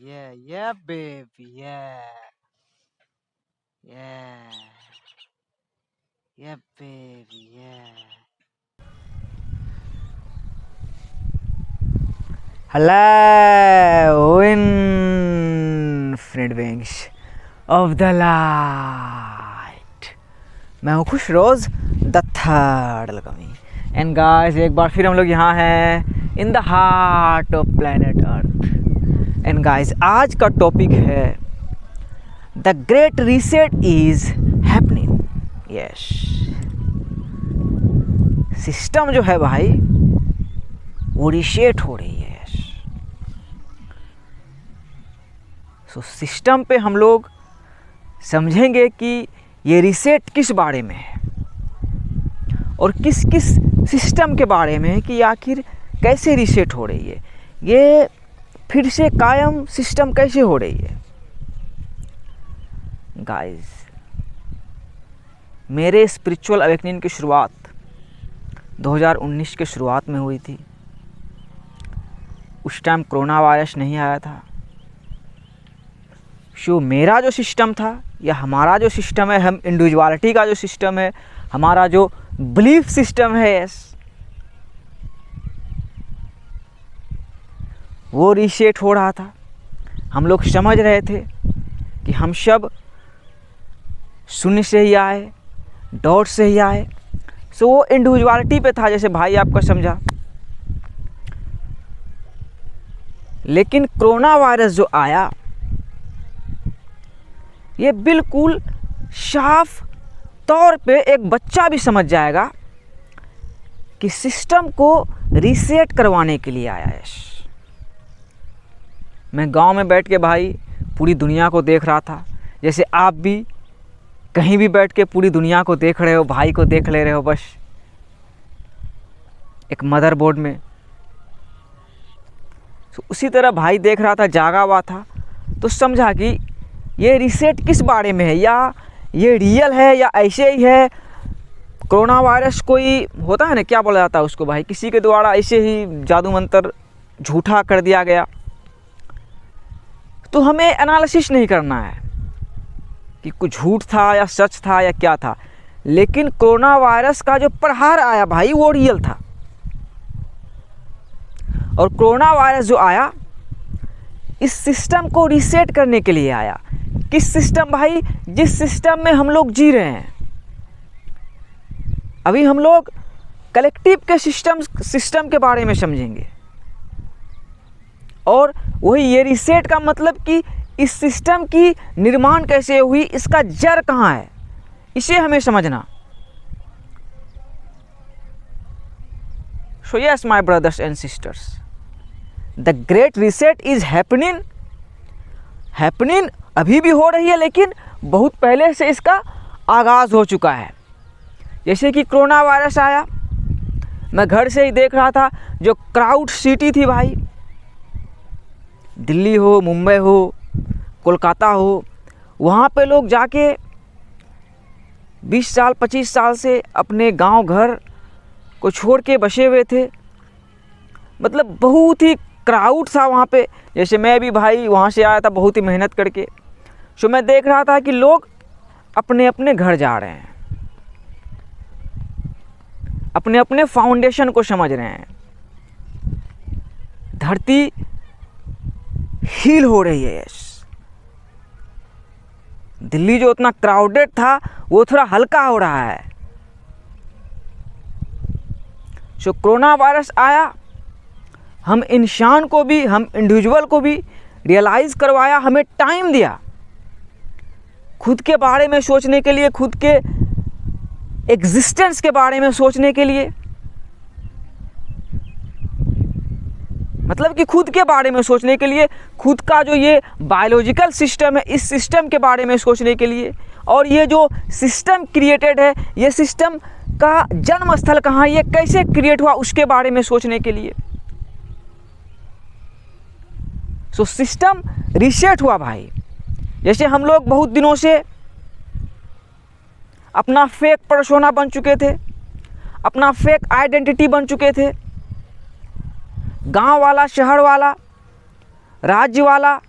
Yeah, baby, yeah, yeah, baby, yeah. Hello, infinite wings of the light. मैं हूँ खुश रोज the third अलकमी and guys एक बार फिर हम लोग यहाँ हैं in the heart of planet earth and guys आज का टॉपिक है the great reset is happening. Yes, system जो है भाई वो रीसेट हो रही है। यस, सो सिस्टम पे हम लोग समझेंगे कि ये रीसेट किस बारे में है और किस किस सिस्टम के बारे में है कि आखिर कैसे रीसेट हो रही है, ये फिर से कायम सिस्टम कैसे हो रही है। गाइस, मेरे स्पिरिचुअल अवेकनिंग की शुरुआत 2019 के शुरुआत में हुई थी। उस टाइम कोरोना वायरस नहीं आया था। सो मेरा जो सिस्टम था या हमारा जो सिस्टम है, हम इंडिविजुअलिटी का जो सिस्टम है, हमारा जो बिलीफ सिस्टम है, यस, वो रीसेट हो रहा था। हम लोग समझ रहे थे कि हम सब शून्य से ही आए, डॉट से ही आए। सो वो इंडिविजुअलिटी पे था, जैसे भाई आपका समझा। लेकिन कोरोना वायरस जो आया, ये बिल्कुल साफ तौर पे एक बच्चा भी समझ जाएगा कि सिस्टम को रीसेट करवाने के लिए आया है। मैं गांव में बैठ के भाई पूरी दुनिया को देख रहा था, जैसे आप भी कहीं भी बैठ के पूरी दुनिया को देख रहे हो, भाई को देख ले रहे हो बस एक मदरबोर्ड में। तो उसी तरह भाई देख रहा था, जागा हुआ था, तो समझा कि ये रीसेट किस बारे में है, या ये रियल है या ऐसे ही है। कोरोना वायरस कोई होता है ना, क्या बोला जाता है उसको भाई, किसी के द्वारा ऐसे ही जादू मंत्र झूठा कर दिया गया। तो हमें एनालिसिस नहीं करना है कि कुछ झूठ था या सच था या क्या था, लेकिन कोरोना वायरस का जो प्रहार आया भाई वो रियल था। और कोरोना वायरस जो आया इस सिस्टम को रीसेट करने के लिए आया। किस सिस्टम भाई? जिस सिस्टम में हम लोग जी रहे हैं। अभी हम लोग कलेक्टिव के सिस्टम के बारे में समझेंगे, और वही ये रीसेट का मतलब कि इस सिस्टम की निर्माण कैसे हुई, इसका जड़ कहाँ है, इसे हमें समझना। So yes my brothers and sisters, the great reset is happening अभी भी हो रही है, लेकिन बहुत पहले से इसका आगाज़ हो चुका है। जैसे कि कोरोना वायरस आया, मैं घर से ही देख रहा था, जो क्राउड सिटी थी भाई, दिल्ली हो, मुंबई हो, कोलकाता हो, वहाँ पे लोग जाके 20 साल 25 साल से अपने गांव घर को छोड़ के बसे हुए थे। मतलब बहुत ही क्राउड था वहाँ पे। जैसे मैं भी भाई वहाँ से आया था बहुत ही मेहनत करके। सो मैं देख रहा था कि लोग अपने अपने घर जा रहे हैं, अपने अपने फाउंडेशन को समझ रहे हैं। धरती हील हो रही है। यस, दिल्ली जो उतना क्राउडेड था वो थोड़ा हल्का हो रहा है। सो कोरोना वायरस आया, हम इंसान को भी, हम इंडिविजुअल को भी रियलाइज़ करवाया, हमें टाइम दिया खुद के बारे में सोचने के लिए, खुद के एग्जिस्टेंस के बारे में सोचने के लिए। मतलब कि खुद के बारे में सोचने के लिए, खुद का जो ये बायोलॉजिकल सिस्टम है, इस सिस्टम के बारे में सोचने के लिए, और ये जो सिस्टम क्रिएटेड है, ये सिस्टम का जन्म स्थल कहाँ, ये कैसे क्रिएट हुआ, उसके बारे में सोचने के लिए। सो सिस्टम रीसेट हुआ भाई। जैसे हम लोग बहुत दिनों से अपना फेक पर्सोना बन चुके थे, अपना फेक आइडेंटिटी बन चुके थे। गांव वाला, शहर वाला, राज्य वाला,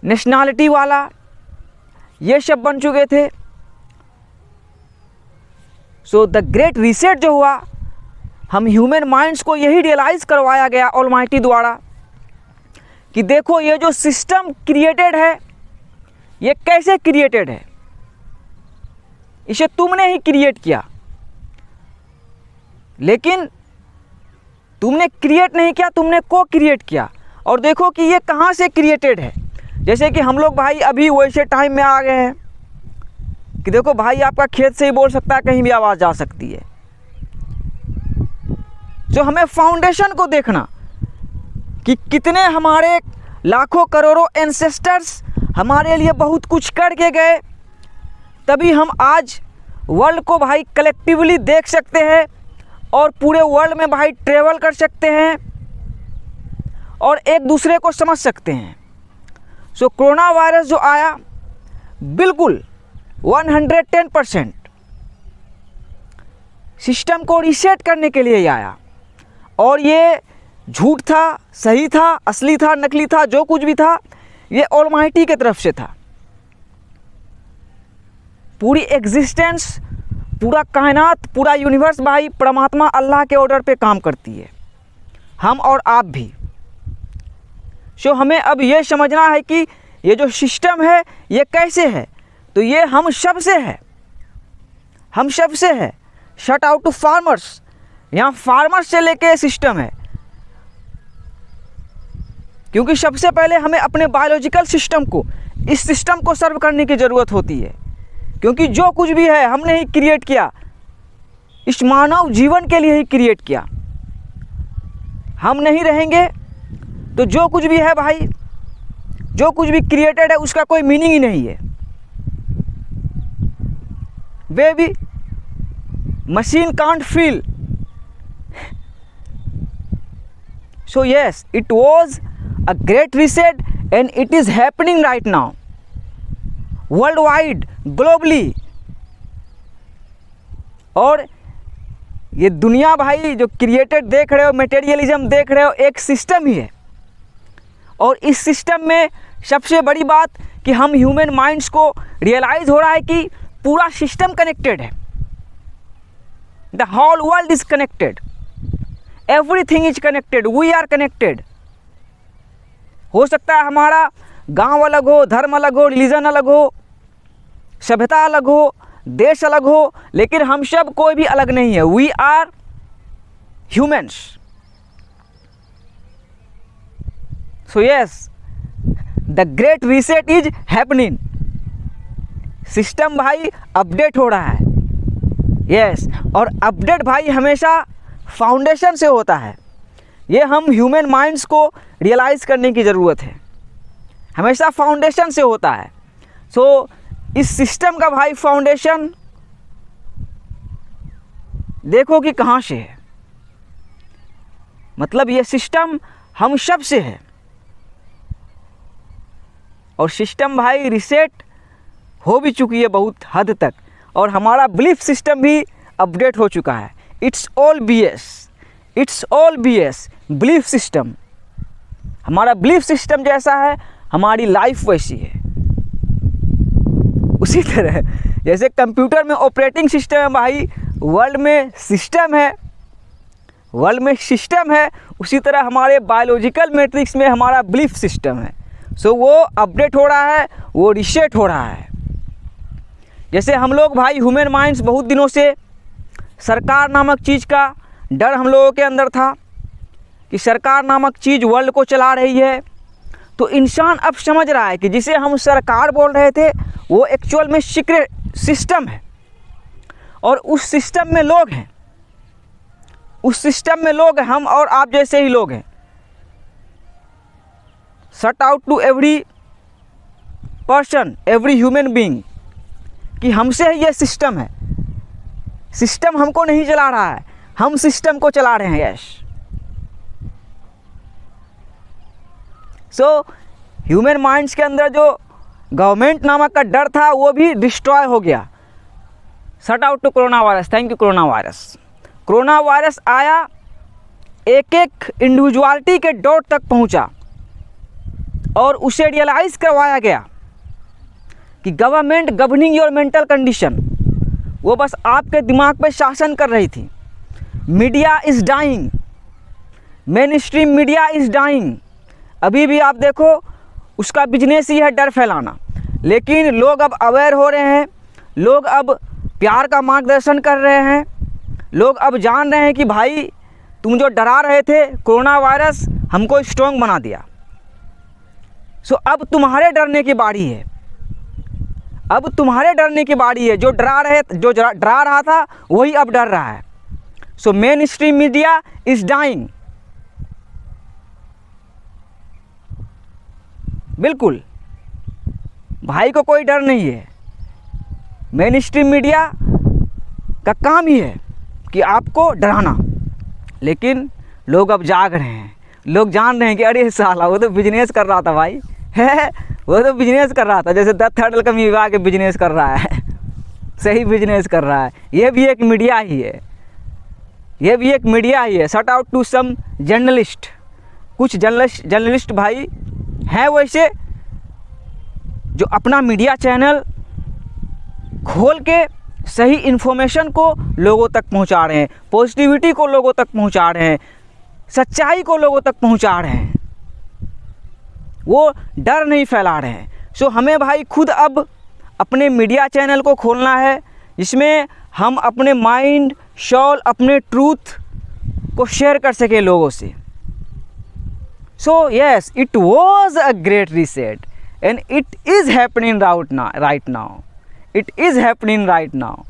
नेशनैलिटी वाला, ये सब बन चुके थे। सो द ग्रेट रीसेट जो हुआ, हम ह्यूमन माइंड्स को यही रियलाइज़ करवाया गया ऑलमाइटी द्वारा कि देखो ये जो सिस्टम क्रिएटेड है ये कैसे क्रिएटेड है, इसे तुमने ही क्रिएट किया, लेकिन तुमने क्रिएट नहीं किया, तुमने को क्रिएट किया। और देखो कि ये कहाँ से क्रिएटेड है। जैसे कि हम लोग भाई अभी वैसे टाइम में आ गए हैं कि देखो भाई आपका खेत से ही बोल सकता है, कहीं भी आवाज़ जा सकती है। जो हमें फाउंडेशन को देखना कि कितने हमारे लाखों करोड़ों एंसेस्टर्स हमारे लिए बहुत कुछ करके गए, तभी हम आज वर्ल्ड को भाई कलेक्टिवली देख सकते हैं और पूरे वर्ल्ड में भाई ट्रेवल कर सकते हैं और एक दूसरे को समझ सकते हैं। सो कोरोना वायरस जो आया बिल्कुल 110% सिस्टम को रीसेट करने के लिए ही आया। और ये झूठ था, सही था, असली था, नकली था, जो कुछ भी था, ये ऑलमाइटी की तरफ से था। पूरी एग्जिस्टेंस, पूरा कायनात, पूरा यूनिवर्स भाई परमात्मा अल्लाह के ऑर्डर पे काम करती है, हम और आप भी। सो हमें अब ये समझना है कि ये जो सिस्टम है ये कैसे है, तो ये हम सब से है, हम सब से है। शट आउट टू फार्मर्स, यहाँ फार्मर्स से लेके सिस्टम है, क्योंकि सबसे पहले हमें अपने बायोलॉजिकल सिस्टम को, इस सिस्टम को सर्व करने की ज़रूरत होती है, क्योंकि जो कुछ भी है हमने ही क्रिएट किया, इस मानव जीवन के लिए ही क्रिएट किया। हम नहीं रहेंगे तो जो कुछ भी है भाई, जो कुछ भी क्रिएटेड है उसका कोई मीनिंग ही नहीं है। Baby machine can't feel. So yes, it was a great reset and it is happening right now, worldwide, globally। और ये दुनिया भाई जो क्रिएटेड देख रहे हो, मटेरियलिज्म देख रहे हो, एक सिस्टम ही है। और इस सिस्टम में सबसे बड़ी बात कि हम ह्यूमन माइंड्स को रियलाइज़ हो रहा है कि पूरा सिस्टम कनेक्टेड है। The whole world is connected, everything is connected, we are connected. हो सकता है हमारा गांव अलग हो, धर्म अलग हो, रिलीजन अलग हो, सभ्यता अलग हो, देश अलग हो, लेकिन हम सब कोई भी अलग नहीं है। We are humans. So yes, the great reset is happening. System भाई अपडेट हो रहा है। यस, और अपडेट भाई हमेशा फाउंडेशन से होता है। ये हम ह्यूमन माइंड्स को रियलाइज़ करने की ज़रूरत है, हमेशा फाउंडेशन से होता है। सो इस सिस्टम का भाई फाउंडेशन देखो कि कहाँ से है, मतलब ये सिस्टम हम सब से है। और सिस्टम भाई रिसेट हो भी चुकी है बहुत हद तक, और हमारा बिलीफ सिस्टम भी अपडेट हो चुका है। It's all BS, it's all BS। Belief system, हमारा बिलीफ सिस्टम जैसा है हमारी लाइफ वैसी है। उसी तरह जैसे कंप्यूटर में ऑपरेटिंग सिस्टम है भाई, वर्ल्ड में सिस्टम है, वर्ल्ड में सिस्टम है, उसी तरह हमारे बायोलॉजिकल मैट्रिक्स में हमारा बिलीफ सिस्टम है। सो वो अपडेट हो रहा है, वो रीसेट हो रहा है। जैसे हम लोग भाई ह्यूमन माइंड्स बहुत दिनों से सरकार नामक चीज़ का डर हम लोगों के अंदर था कि सरकार नामक चीज़ वर्ल्ड को चला रही है। तो इंसान अब समझ रहा है कि जिसे हम सरकार बोल रहे थे वो एक्चुअल में सीक्रेट सिस्टम है, और उस सिस्टम में लोग हैं, उस सिस्टम में लोग हैं, हम और आप जैसे ही लोग हैं। Shout out to every person, every human being, कि हमसे ही ये सिस्टम है। सिस्टम हमको नहीं चला रहा है, हम सिस्टम को चला रहे हैं। यस, सो ह्यूमन माइंड्स के अंदर जो गवर्नमेंट नामक का डर था वो भी डिस्ट्रॉय हो गया। Shout out to coronavirus. Thank you coronavirus. Coronavirus आया, एक एक इंडिविजुअलिटी के डोर तक पहुंचा, और उसे रियलाइज़ करवाया गया कि government governing your mental condition, वो बस आपके दिमाग पे शासन कर रही थी। Media is dying, mainstream media is dying. अभी भी आप देखो उसका बिजनेस ही है डर फैलाना, लेकिन लोग अब अवेयर हो रहे हैं, लोग अब प्यार का मार्गदर्शन कर रहे हैं, लोग अब जान रहे हैं कि भाई तुम जो डरा रहे थे कोरोना वायरस हमको स्ट्रॉन्ग बना दिया। सो अब तुम्हारे डरने की बारी है, अब तुम्हारे डरने की बारी है। जो डरा रहा था वही अब डर रहा है। So mainstream media is dying. बिल्कुल भाई को कोई डर नहीं है। मेन स्ट्रीम मीडिया का काम ही है कि आपको डराना, लेकिन लोग अब जाग रहे हैं, लोग जान रहे हैं कि अरे साला वो तो बिजनेस कर रहा था भाई, है वो तो बिजनेस कर रहा था, जैसे 10 थर्ड कमी विभाग के बिजनेस कर रहा है, सही बिजनेस कर रहा है। ये भी एक मीडिया ही है, ये भी एक मीडिया ही है। Shout out to some journalist, कुछ जर्नलिस्ट भाई हैं वैसे जो अपना मीडिया चैनल खोल के सही इन्फॉर्मेशन को लोगों तक पहुंचा रहे हैं, पॉजिटिविटी को लोगों तक पहुंचा रहे हैं, सच्चाई को लोगों तक पहुंचा रहे हैं, वो डर नहीं फैला रहे हैं। सो हमें भाई खुद अब अपने मीडिया चैनल को खोलना है जिसमें हम अपने माइंड शॉल अपने ट्रूथ को शेयर कर सके लोगों से। So yes, it was a great reset and it is happening right now, it is happening right now.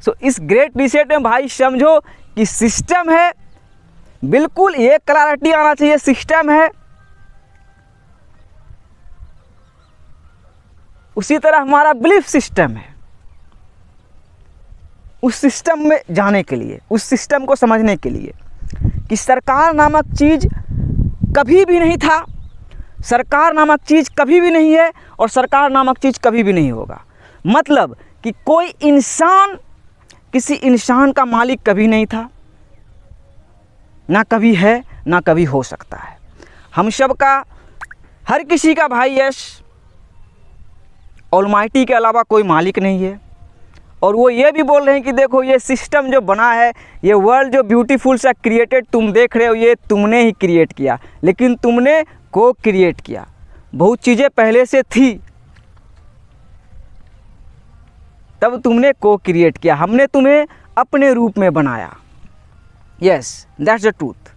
So इस ग्रेट रीसेट में भाई समझो कि सिस्टम है, बिल्कुल ये क्लैरिटी आना चाहिए, सिस्टम है। उसी तरह हमारा बिलीफ सिस्टम है। उस सिस्टम में जाने के लिए, उस सिस्टम को समझने के लिए कि सरकार नामक चीज़ कभी भी नहीं था, सरकार नामक चीज़ कभी भी नहीं है और सरकार नामक चीज़ कभी भी नहीं होगा। मतलब कि कोई इंसान किसी इंसान का मालिक कभी नहीं था, ना कभी है, ना कभी हो सकता है। हम सब का, हर किसी का भाई यश ऑलमाइटी के अलावा कोई मालिक नहीं है। और वो ये भी बोल रहे हैं कि देखो ये सिस्टम जो बना है, ये वर्ल्ड जो ब्यूटीफुल सा क्रिएटेड तुम देख रहे हो, ये तुमने ही क्रिएट किया, लेकिन तुमने को क्रिएट किया। बहुत चीज़ें पहले से थी, तब तुमने को क्रिएट किया, हमने तुम्हें अपने रूप में बनाया। Yes, that's the truth.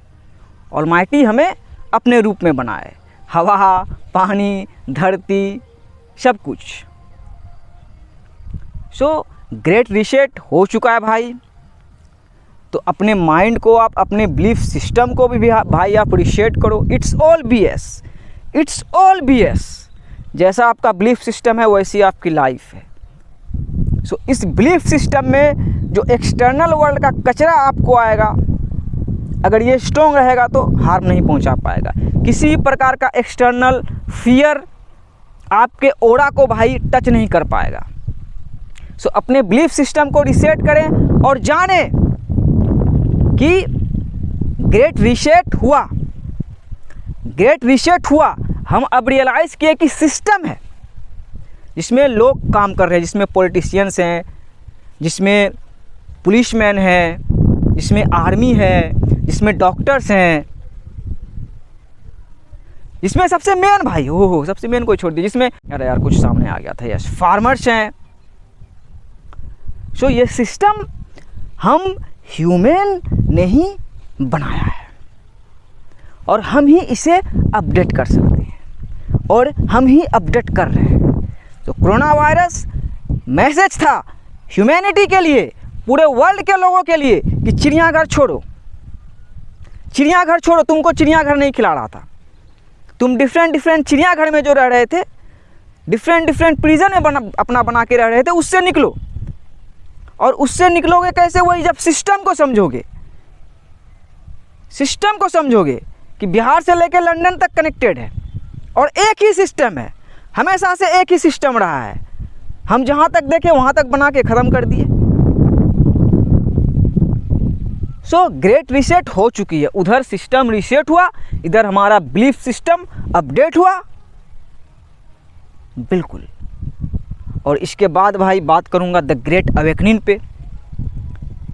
Almighty हमें अपने रूप में बनाए, हवा, पानी, धरती, सब कुछ। सो ग्रेट रीसेट हो चुका है भाई। तो अपने माइंड को आप, अपने बिलीफ सिस्टम को भी भाई आप रीसेट करो। It's all BS, it's all BS। जैसा आपका बिलीफ सिस्टम है वैसी आपकी लाइफ है। सो इस बिलीफ सिस्टम में जो एक्सटर्नल वर्ल्ड का कचरा आपको आएगा, अगर ये स्ट्रॉन्ग रहेगा तो हार्म नहीं पहुंचा पाएगा। किसी प्रकार का एक्सटर्नल फियर आपके ऑरा को भाई टच नहीं कर पाएगा। सो अपने बिलीफ सिस्टम को रीसेट करें और जाने कि ग्रेट रीसेट हुआ, ग्रेट रीसेट हुआ। हम अब रियलाइज़ किए कि सिस्टम है जिसमें लोग काम कर रहे हैं, जिसमें पॉलिटिशियंस हैं, जिसमें पुलिसमैन हैं, जिसमें आर्मी है, जिसमें डॉक्टर्स हैं, जिसमें सबसे मेन भाई सबसे मेन कोई छोड़ दिया, जिसमें अरे यार कुछ सामने आ गया था, यस, फार्मर्स हैं। सो ये सिस्टम हम ह्यूमन ने ही बनाया है और हम ही इसे अपडेट कर सकते हैं और हम ही अपडेट कर रहे हैं। तो कोरोना वायरस मैसेज था ह्यूमैनिटी के लिए, पूरे वर्ल्ड के लोगों के लिए कि चिड़ियाघर छोड़ो, चिड़ियाघर छोड़ो। तुमको चिड़ियाघर नहीं खिला रहा था, तुम डिफरेंट चिड़ियाघर में जो रह रहे थे, डिफरेंट प्रिजन में अपना बना के रह रहे थे, उससे निकलो। और उससे निकलोगे कैसे? वही जब सिस्टम को समझोगे, सिस्टम को समझोगे कि बिहार से लेकर लंदन तक कनेक्टेड है और एक ही सिस्टम है, हमेशा से एक ही सिस्टम रहा है। हम जहाँ तक देखे वहाँ तक बना के ख़त्म कर दिए। सो ग्रेट रीसेट हो चुकी है। उधर सिस्टम रीसेट हुआ, इधर हमारा बिलीफ सिस्टम अपडेट हुआ बिल्कुल। और इसके बाद भाई बात करूँगा द ग्रेट अवेकनिंग पे,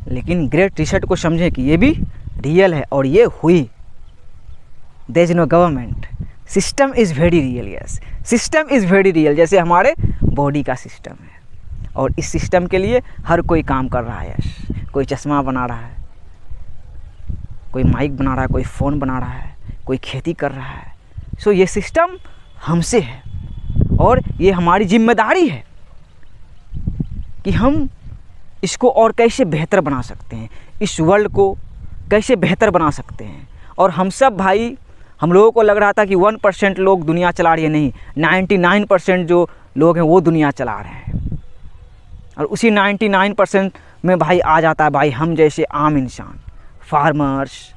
लेकिन ग्रेट रीसेट को समझें कि ये भी रियल है और ये हुई। There is no government, system is very real. Yes, system is very real, जैसे हमारे बॉडी का सिस्टम है। और इस सिस्टम के लिए हर कोई काम कर रहा है। यस, कोई चश्मा बना रहा है, कोई माइक बना रहा है, कोई फ़ोन बना रहा है, कोई खेती कर रहा है। सो ये सिस्टम हमसे है और ये हमारी जिम्मेदारी है कि हम इसको और कैसे बेहतर बना सकते हैं, इस वर्ल्ड को कैसे बेहतर बना सकते हैं। और हम सब भाई, हम लोगों को लग रहा था कि 1% लोग दुनिया चला रही है, नहीं, 99% जो लोग हैं वो दुनिया चला रहे हैं। और उसी 99% में भाई आ जाता है भाई हम जैसे आम इंसान, फार्मर्स,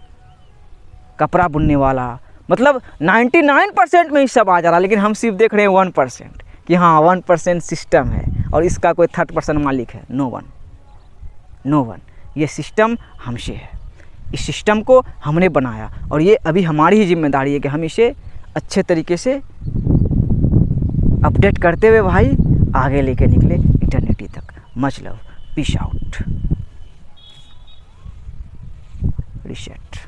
कपड़ा बुनने वाला, मतलब 99% में ही सब आ जा रहा है। लेकिन हम सिर्फ देख रहे हैं 1% कि हाँ 1% सिस्टम है और इसका कोई 3rd% मालिक है। No one, no one. ये सिस्टम हमसे है, इस सिस्टम को हमने बनाया और ये अभी हमारी ही जिम्मेदारी है कि हम इसे अच्छे तरीके से अपडेट करते हुए भाई आगे लेके निकले इटर्निटी तक। Much love, peace out, reset.